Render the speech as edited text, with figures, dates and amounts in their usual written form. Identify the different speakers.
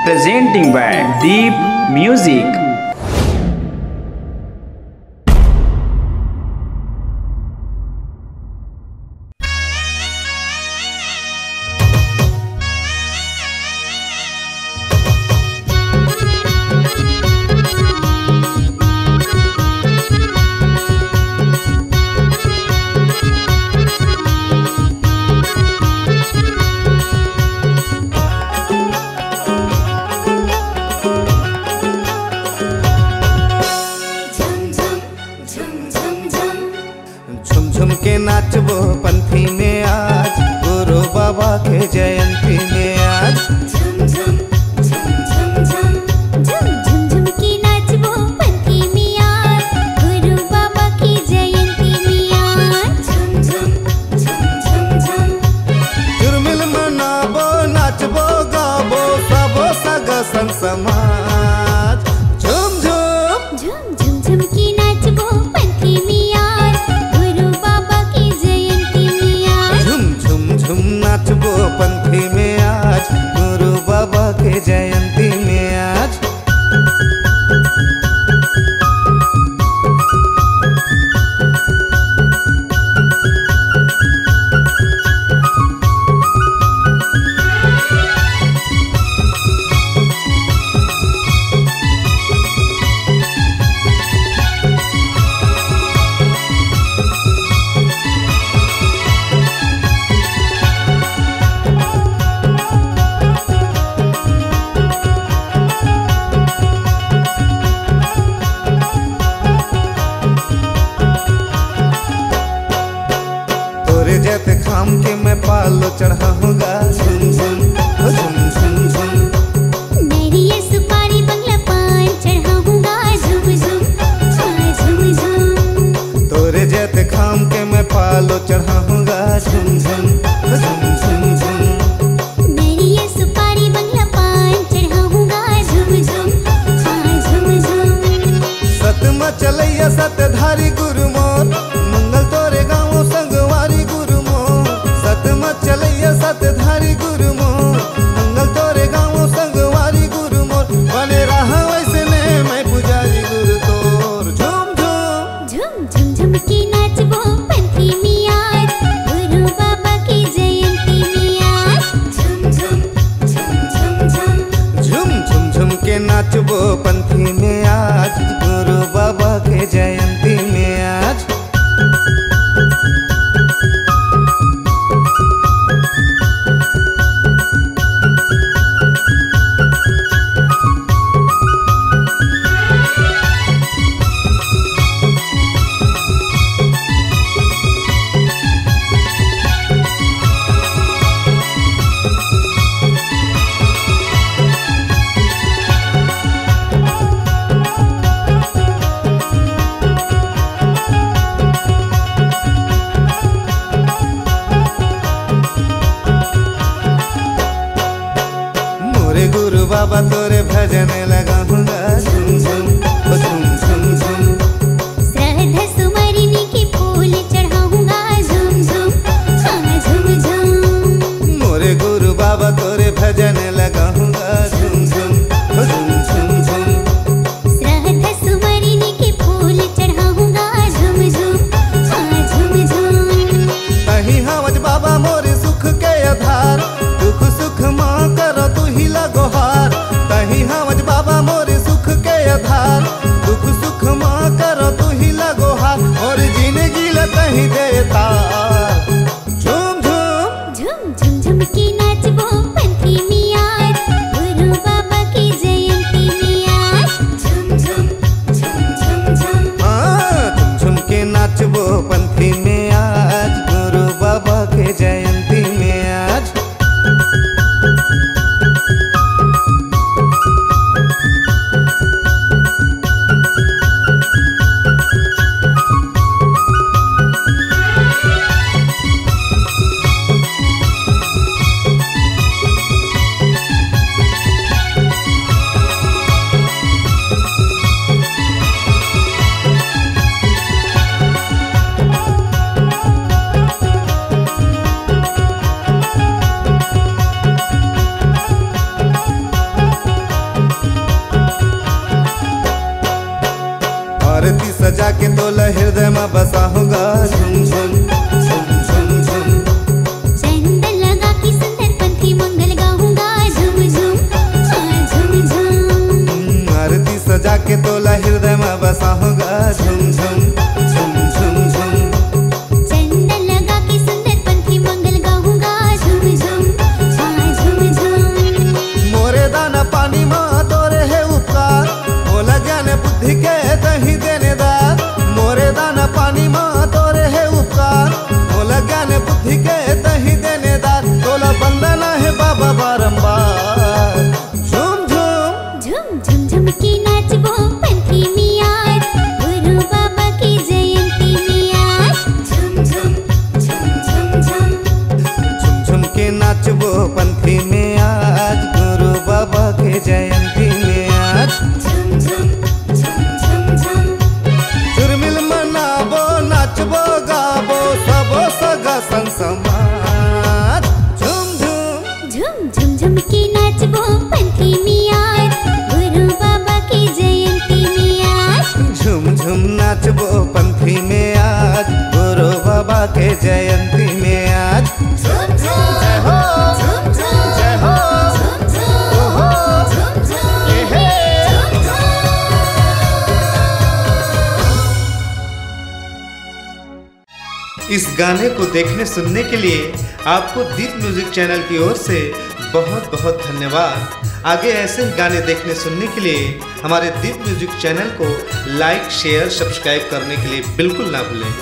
Speaker 1: presenting by Deep Music.
Speaker 2: झुम के नाचबो पंथी में आज, गुरु बाबा के जयंती में आज।
Speaker 3: झुम झुम झुम झुम झुम झुम झुम के नाचबो पंथी में आज, गुरु बाबा की जयंती में आज। झुम झुम झुम झुम झुम
Speaker 2: झुरमिल मनाबो, नाचबो गाबो, सबो सग संग समाज। झुम झुम
Speaker 3: झुम झुम झुम के नाचबो पंथी में आज, गुरु बाबा की जयंती में आज।
Speaker 2: झुम झुम झुम नाचबो पंथी में आज, गुरु बाबा के जयंती में आज। तोरे जैसे खाम के मैं पालो चढ़ाऊंगा। झुम झुम झुम झुम झुम
Speaker 3: मेरी ये सुपारी बंगला पान चढ़ाऊंगा। झुम झुम झुम झुम
Speaker 2: तोरे जैसे खाम के मैं पालो चढ़ाऊंगा। झुम झुम झुम झुम झुम
Speaker 3: मेरी ये सुपारी बंगला पान चढ़ाऊंगा। झुम झुम झुम झुम
Speaker 2: सत मचलैया सतधारी गुरु मोर, मंगल तोरे गाँव संगवारी गुरु मोर। सत मचलैया सतधारी गुरु मोर, मंगल तोरे गाँव संगवारी गुरु मोर। बने रहा वैसे ने मैं पुजारी गुरु तोर। झुम झुम
Speaker 3: झुम झुम झुम के नाचबो पंथी में आज, गुरु बाबा की जयंती में आज। झुम झुम झुम झुम झुम
Speaker 2: झुम झुम झुम के नाचबो पंथी में आज, गुरु बाबा के जयंती में आज। मोरे गुरु बाबा तोरे भजन लगाऊंगा। झुम झुम झुम झुम झुम
Speaker 3: श्रद्धा सुमरिनी के फूल चढ़ाऊंगा। झुम झुम झुम झुम
Speaker 2: मोरे गुरु बाबा तोरे भजन लगाऊंगा। झुम झुम झुम झुम झुम
Speaker 3: श्रद्धा सुमरिनी के फूल चढ़ाऊंगा। झुम झुम झुम
Speaker 2: तही हवज बाबा मोरे सुख के आधार, दुख सुख माँ करो तू ही लगोहार। तही हवज बाबा मोरे सुख के आधार, सजा के तोला हृदय में बसा होगा झुम झुम झुम झुम झुम।
Speaker 3: चंदन लगा के सुंदर पंथी मंगल गाऊंगा झुम झुम हाँ झुम झुम।
Speaker 2: आरती सजा के तोला हृदय में बसा होगा झुम झुम झुम झुम झुम।
Speaker 3: चंदन लगा के सुंदर पंथी मंगल गाऊंगा झुम झुम हाँ झुम झुम।
Speaker 2: मोरे दाना पानी माँ तोरे है उपकार, बोला ज्ञान बुद्धि के दही देने दार। मोरे दाना पानी माँ तोरे है उपकार, बोला ज्ञान बुद्धि के दही देने दार। तोला बंदना है बाबा बारंबार झुम झुम
Speaker 3: झुम झुम झुम की नाचबो पंथी मियाँ, गुरु बाबा की जयंती मियाँ। झुम झुम झुम झुम झुम।
Speaker 2: झुम झुम के नाचबो पंथी में आज, गुरु बाबा के जयंती में आज।
Speaker 3: झुम झुम झुम झुम झुम।
Speaker 2: झुरमिल मनाबो नाचबो गाबो सबो सगा संग समाज झुम झुम।
Speaker 3: झुम झुम झुम की नाचबो पंथी मियाँ, गुरु बाबा की जयंती मियाँ।
Speaker 2: झुम झुम नाचबो पंथी में आज, गुरु बाबा के जयंती में आज।
Speaker 3: झुम झुम
Speaker 2: जय हो
Speaker 3: झुम झुम
Speaker 2: जय हो
Speaker 3: झुम झुम
Speaker 2: ओहो
Speaker 3: झुम झुम
Speaker 2: ये है।
Speaker 3: झुम झुम।
Speaker 2: इस गाने को देखने सुनने के लिए आपको दीप म्यूजिक चैनल की ओर से बहुत बहुत धन्यवाद। आगे ऐसे ही गाने देखने सुनने के लिए हमारे दीप म्यूजिक चैनल को लाइक शेयर सब्सक्राइब करने के लिए बिल्कुल ना भूलें।